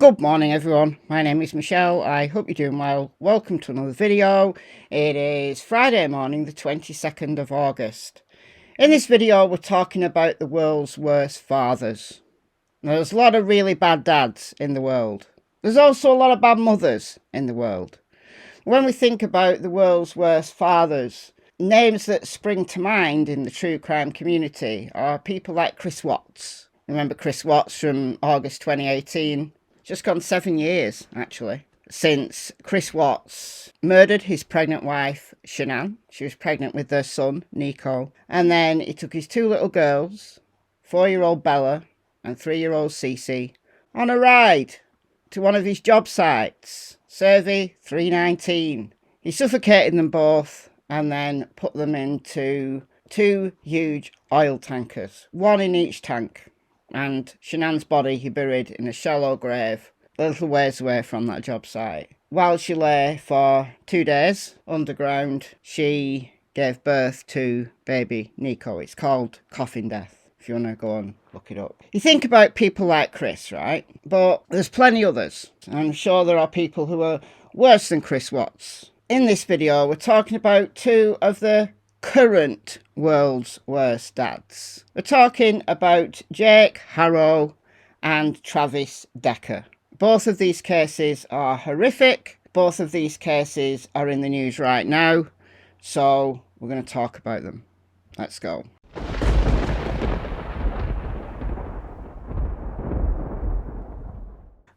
Good morning everyone, my name is Michelle, I hope you're doing well. Welcome to another video. It is Friday morning the 22nd of August. In this video we're talking about the world's worst fathers. Now, there's a lot of really bad dads in the world. There's also a lot of bad mothers in the world. When we think about the world's worst fathers, names that spring to mind in the true crime community are people like Chris Watts. Remember Chris Watts from August 2018? Just gone 7 years, actually, since Chris Watts murdered his pregnant wife, Shanann. She was pregnant with their son, Nico. And then he took his two little girls, 4-year-old Bella and 3-year-old Cece, on a ride to one of his job sites, Survey 319. He suffocated them both and then put them into 2 huge oil tankers, one in each tank. And Shanann's body he buried in a shallow grave a little ways away from that job site. While she lay for 2 days underground, she gave birth to baby Nico. It's called coffin death, if you want to go and look it up. You think about people like Chris, right? But there's plenty others. I'm sure there are people who are worse than Chris Watts. In this video, we're talking about 2 of the current world's worst dads. We're talking about Jake Haro and Travis Decker. Both of these cases are horrific. Both of these cases are in the news right now. So we're going to talk about them. Let's go.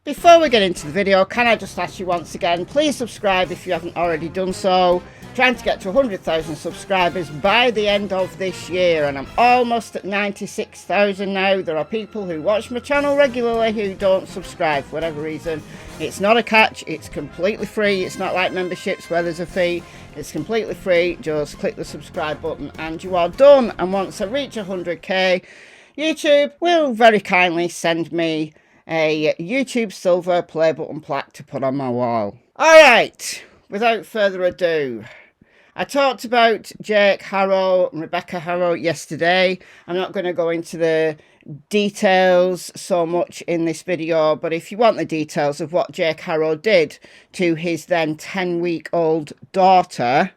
Before we get into the video, can I just ask you once again, please subscribe if you haven't already done so. Trying to get to 100,000 subscribers by the end of this year, and I'm almost at 96,000 now. There are people who watch my channel regularly who don't subscribe for whatever reason. It's not a catch, it's completely free. It's not like memberships where there's a fee. It's completely free. Just click the subscribe button and you are done. And once I reach 100k, YouTube will very kindly send me a YouTube silver play button plaque to put on my wall. Alright, without further ado, I talked about Jake Haro and Rebecca Haro yesterday. I'm not going to go into the details so much in this video, but if you want the details of what Jake Haro did to his then 10-week-old daughter,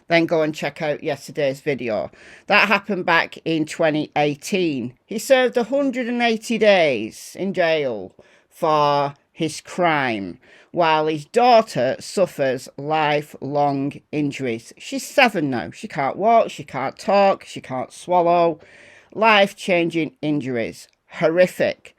then go and check out yesterday's video. That happened back in 2018. He served 180 days in jail for his crime, while his daughter suffers lifelong injuries. She's 7 now. She can't walk, she can't talk, she can't swallow. Life-changing injuries. Horrific.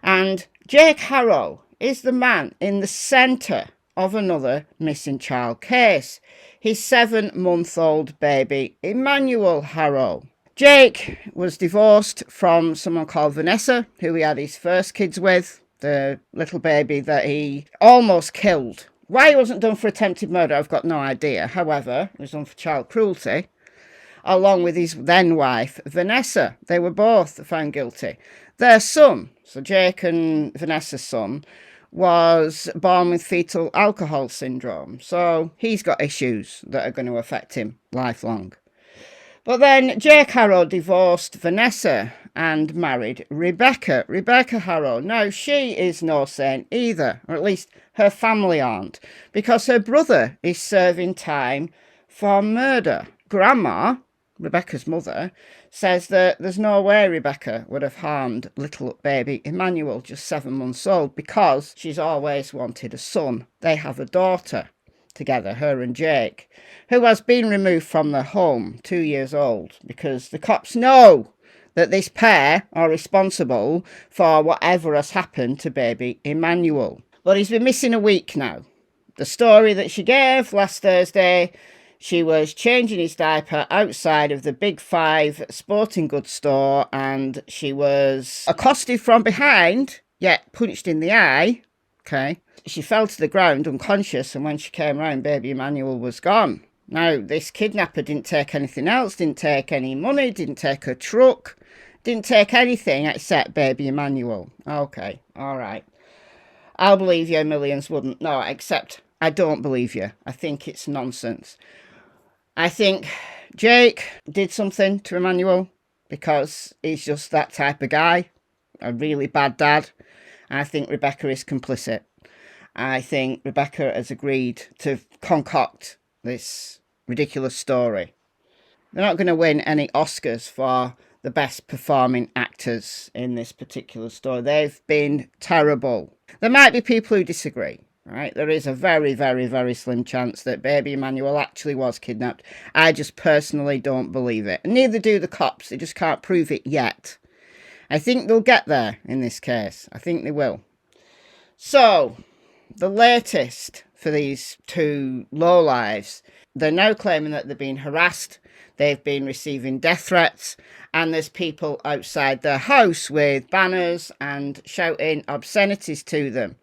And Jake Haro is the man in the centre of another missing child case. His 7-month-old baby, Emmanuel Haro. Jake was divorced from someone called Vanessa, who he had his first kids with. The little baby that he almost killed. Why he wasn't done for attempted murder, I've got no idea. However, he was done for child cruelty, along with his then wife, Vanessa. They were both found guilty. Their son, so Jake and Vanessa's son, was born with fetal alcohol syndrome. So he's got issues that are going to affect him lifelong. But then Jake Haro divorced Vanessa and married Rebecca Haro. Now, she is no saint either, or at least her family aren't, because her brother is serving time for murder. Grandma, Rebecca's mother, says that there's no way Rebecca would have harmed little baby Emmanuel, just 7 months old, because she's always wanted a son. They have a daughter together, her and Jake, who has been removed from their home, 2 years old, because the cops know that this pair are responsible for whatever has happened to baby Emmanuel. But he's been missing a week now. The story that she gave last Thursday, she was changing his diaper outside of the Big 5 sporting goods store, and she was accosted from behind, yet punched in the eye. Okay. She fell to the ground unconscious, and when she came round, baby Emmanuel was gone. Now, this kidnapper didn't take anything else, didn't take any money, didn't take her truck, didn't take anything except baby Emmanuel. Okay, all right. I'll believe you, millions wouldn't. No, except I don't believe you. I think it's nonsense. I think Jake did something to Emmanuel because he's just that type of guy, a really bad dad. I think Rebecca is complicit. I think Rebecca has agreed to concoct this ridiculous story. They're not going to win any Oscars for the best performing actors in this particular story. They've been terrible. There might be people who disagree, right? There is a very, very, very slim chance that baby Emmanuel actually was kidnapped. I just personally don't believe it. And neither do the cops. They just can't prove it yet. I think they'll get there in this case. I think they will. So, the latest for these two lowlives, they're now claiming that they're being harassed. They've been receiving death threats, and there's people outside their house with banners and shouting obscenities to them.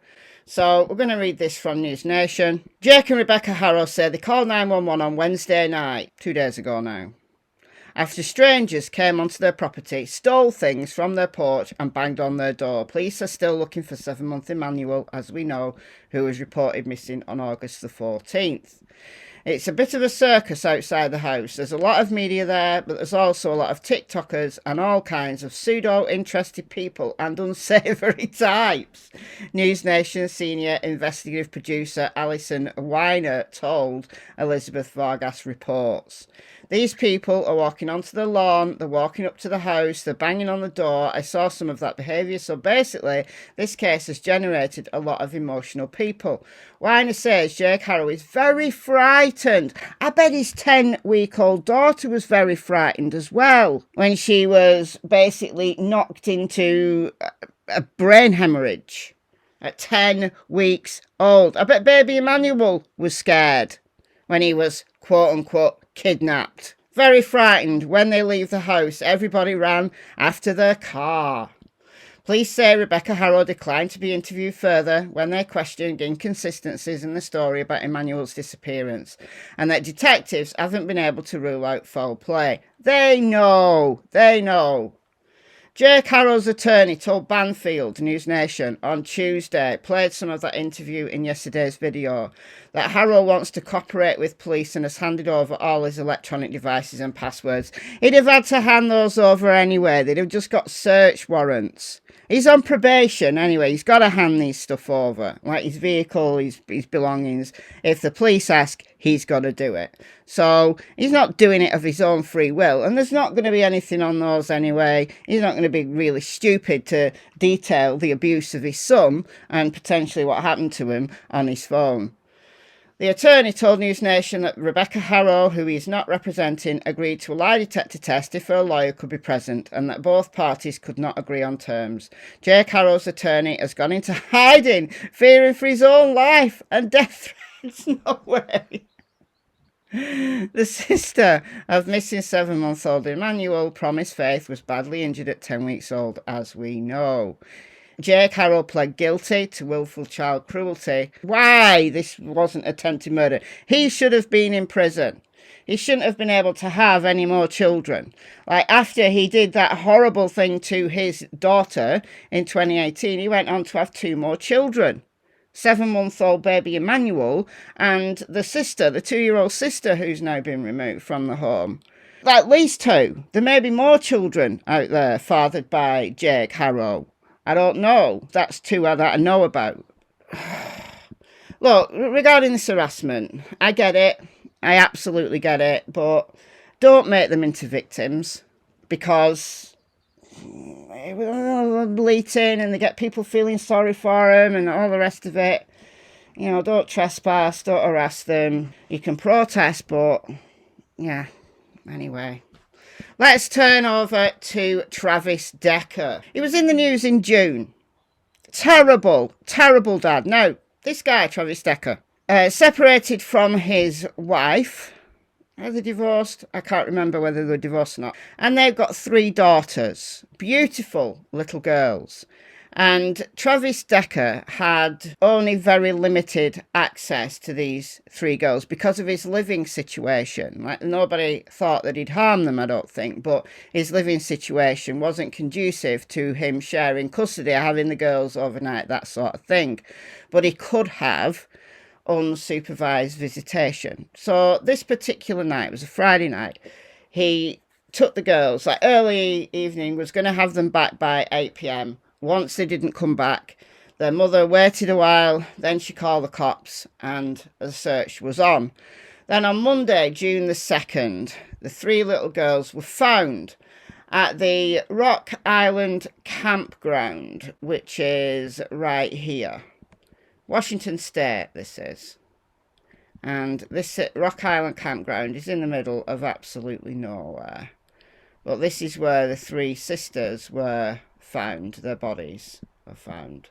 So we're going to read this from News Nation. Jake and Rebecca Haro say they called 911 on Wednesday night, 2 days ago now, after strangers came onto their property, stole things from their porch and banged on their door. Police are still looking for 7-month Emmanuel, as we know, who was reported missing on August the 14th. It's a bit of a circus outside the house. There's a lot of media there, but there's also a lot of TikTokers and all kinds of pseudo-interested people and unsavoury types. News Nation senior investigative producer Alison Weiner told Elizabeth Vargas Reports. These people are walking onto the lawn, they're walking up to the house, they're banging on the door. I saw some of that behaviour. So basically, this case has generated a lot of emotional people. Weiner says Jake Haro is very frightened. I bet his 10-week-old daughter was very frightened as well when she was basically knocked into a brain hemorrhage at 10 weeks old. I bet baby Emmanuel was scared when he was quote-unquote kidnapped. Very frightened. When they leave the house, everybody ran after their car. Police say Rebecca Haro declined to be interviewed further when they questioned inconsistencies in the story about Emmanuel's disappearance, and that detectives haven't been able to rule out foul play. They know. Jake Haro's attorney told Banfield News Nation on Tuesday, played some of that interview in yesterday's video, that Haro wants to cooperate with police and has handed over all his electronic devices and passwords. He'd have had to hand those over anyway. They'd have just got search warrants. He's on probation anyway. He's got to hand these stuff over, like his vehicle, his belongings. If the police ask, he's got to do it. So he's not doing it of his own free will, and there's not going to be anything on those anyway. He's not going to be really stupid to detail the abuse of his son and potentially what happened to him on his phone. The attorney told News Nation that Rebecca Haro, who he is not representing, agreed to a lie detector test if her lawyer could be present, and that both parties could not agree on terms. Jake Haro's attorney has gone into hiding, fearing for his own life and death threats. No way. The sister of missing 7-month-old Emmanuel, Promise Faith, was badly injured at 10 weeks old, as we know. Jake Haro pled guilty to willful child cruelty. Why this wasn't attempted murder? He should have been in prison. He shouldn't have been able to have any more children. Like, after he did that horrible thing to his daughter in 2018, he went on to have 2 more children. 7-month-old baby Emmanuel and the sister, the 2-year-old sister who's now been removed from the home. At least 2. There may be more children out there fathered by Jake Haro. I don't know. That's 2 that I know about. Look, regarding this harassment, I get it. I absolutely get it. But don't make them into victims, because bleating and they get people feeling sorry for them and all the rest of it. You know, don't trespass, don't harass them. You can protest, but yeah, anyway. Let's turn over to Travis Decker. He was in the news in June. Terrible, terrible dad. Now, this guy, Travis Decker, separated from his wife. Are they divorced? I can't remember whether they're divorced or not. And they've got 3 daughters. Beautiful little girls. And Travis Decker had only very limited access to these 3 girls because of his living situation. Like, nobody thought that he'd harm them, I don't think, but his living situation wasn't conducive to him sharing custody, having the girls overnight, that sort of thing. But he could have unsupervised visitation. So this particular night, it was a Friday night, he took the girls, like early evening, was going to have them back by 8 p.m. Once they didn't come back, Their mother waited a while, then she called the cops and a search was on. Then on Monday, June the 2nd, the 3 little girls were found at the Rock Island campground, which is right here. Washington State, this is. And this Rock Island campground is in the middle of absolutely nowhere. But this is where the 3 sisters were found. Their bodies were found.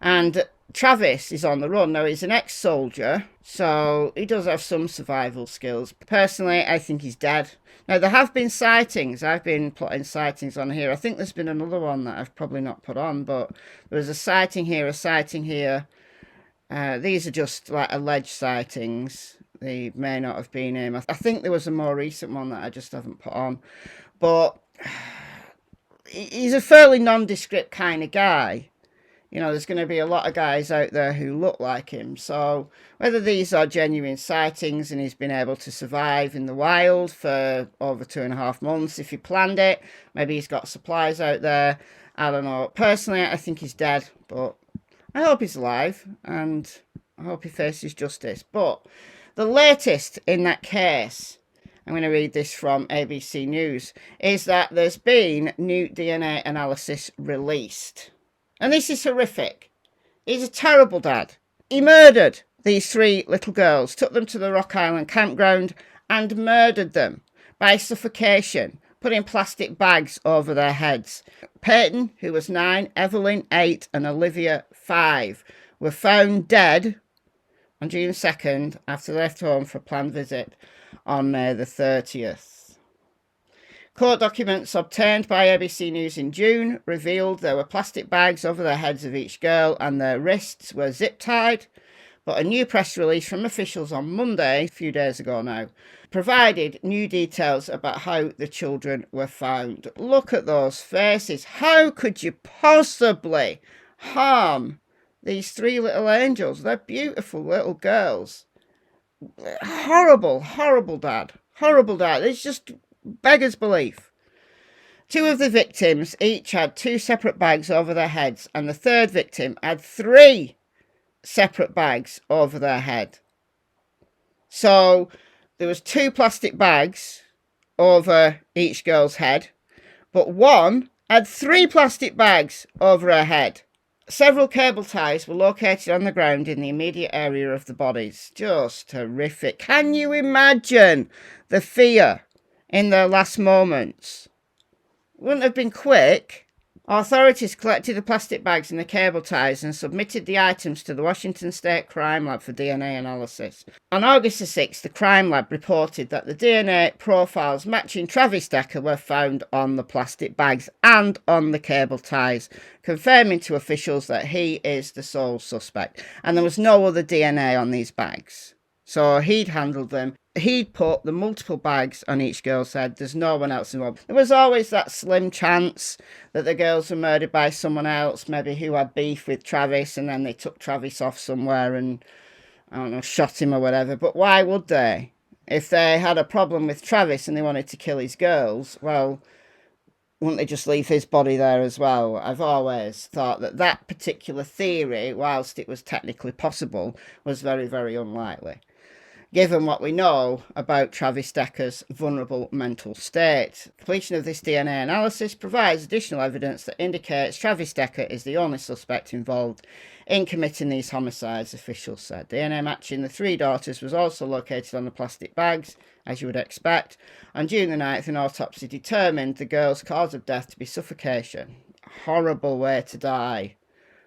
And Travis is on the run. Now, he's an ex-soldier, so he does have some survival skills. Personally, I think he's dead. Now, there have been sightings. I've been putting sightings on here. I think there's been another one that I've probably not put on, but there was a sighting here, a sighting here. These are just like alleged sightings. They may not have been him. I think there was a more recent one that I just haven't put on. But he's a fairly nondescript kind of guy. You know, there's going to be a lot of guys out there who look like him. So whether these are genuine sightings and he's been able to survive in the wild for over 2.5 months, if he planned it, maybe he's got supplies out there. I don't know. Personally, I think he's dead, but I hope he's alive and I hope he faces justice. But the latest in that case, I'm going to read this from ABC News, is that there's been new DNA analysis released. And this is horrific. He's a terrible dad. He murdered these 3 little girls, took them to the Rock Island campground and murdered them by suffocation, putting plastic bags over their heads. Peyton, who was 9, Evelyn, 8, and Olivia, 5, were found dead on June 2nd after they left home for a planned visit on May the 30th. Court documents obtained by ABC News in June revealed there were plastic bags over the heads of each girl and their wrists were zip-tied, but a new press release from officials on Monday, a few days ago now, provided new details about how the children were found. Look at those faces. How could you possibly harm these 3 little angels? They're beautiful little girls. Horrible, horrible dad. Horrible dad. It's just beggars belief. 2 of the victims each had 2 separate bags over their heads, and the 3rd victim had 3 separate bags over their head. So there was 2 plastic bags over each girl's head, but one had 3 plastic bags over her head. Several cable ties were located on the ground in the immediate area of the bodies. Just horrific. Can you imagine the fear in their last moments? Wouldn't have been quick. Authorities collected the plastic bags and the cable ties and submitted the items to the Washington State Crime Lab for DNA analysis. On August the 6th, the Crime Lab reported that the DNA profiles matching Travis Decker were found on the plastic bags and on the cable ties, confirming to officials that he is the sole suspect. And there was no other DNA on these bags. So he'd handled them. He'd put the multiple bags on each girl's head. There's no one else involved. There was always that slim chance that the girls were murdered by someone else, maybe who had beef with Travis, and then they took Travis off somewhere and, I don't know, shot him or whatever. But why would they? If they had a problem with Travis and they wanted to kill his girls, well, wouldn't they just leave his body there as well? I've always thought that that particular theory, whilst it was technically possible, was very, very unlikely, given what we know about Travis Decker's vulnerable mental state. Completion of this DNA analysis provides additional evidence that indicates Travis Decker is the only suspect involved in committing these homicides, officials said. DNA matching the 3 daughters was also located on the plastic bags, as you would expect. On June the 9th, an autopsy determined the girl's cause of death to be suffocation. Horrible way to die.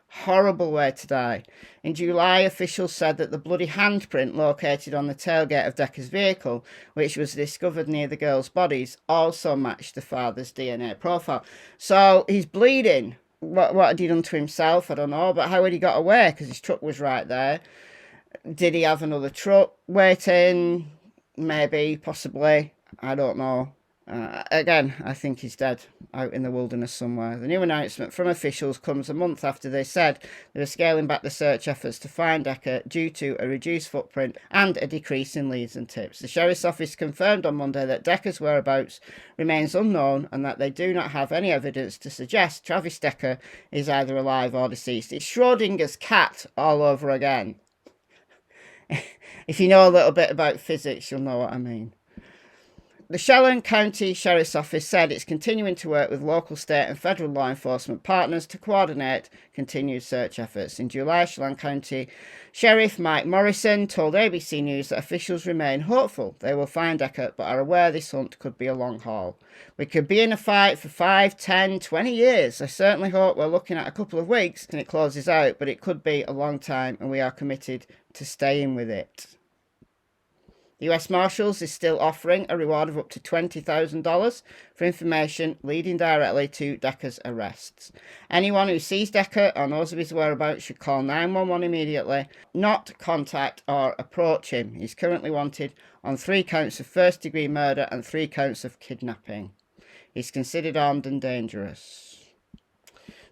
Horrible way to die. In July, officials said that the bloody handprint located on the tailgate of Decker's vehicle, which was discovered near the girls' bodies, also matched the father's DNA profile. So he's bleeding. What had he done to himself? I don't know. But how had he got away? Because his truck was right there. Did he have another truck waiting? Maybe, possibly. I don't know. Again, I think he's dead out in the wilderness somewhere. The new announcement from officials comes a month after they said they were scaling back the search efforts to find Decker due to a reduced footprint and a decrease in leads and tips. The Sheriff's Office confirmed on Monday that Decker's whereabouts remains unknown and that they do not have any evidence to suggest Travis Decker is either alive or deceased. It's Schrodinger's cat all over again. If you know a little bit about physics, you'll know what I mean. The Chelan County Sheriff's Office said it's continuing to work with local, state and federal law enforcement partners to coordinate continued search efforts. In July, Chelan County Sheriff Mike Morrison told ABC News that officials remain hopeful they will find Decker, but are aware this hunt could be a long haul. We could be in a fight for 5, 10, 20 years. I certainly hope we're looking at a couple of weeks and it closes out, but it could be a long time and we are committed to staying with it. The US Marshals is still offering a reward of up to $20,000 for information leading directly to Decker's arrests. Anyone who sees Decker or knows of his whereabouts should call 911 immediately, not contact or approach him. He's currently wanted on 3 counts of first-degree murder and 3 counts of kidnapping. He's considered armed and dangerous.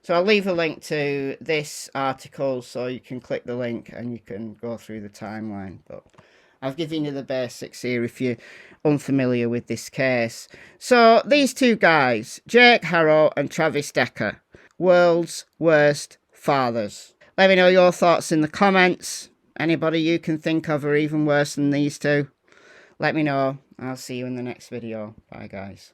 So I'll leave a link to this article so you can click the link and you can go through the timeline. But I've given you the basics here if you're unfamiliar with this case. So these two guys, Jake Haro and Travis Decker, world's worst fathers. Let me know your thoughts in the comments. Anybody you can think of are even worse than these two? Let me know. I'll see you in the next video. Bye guys.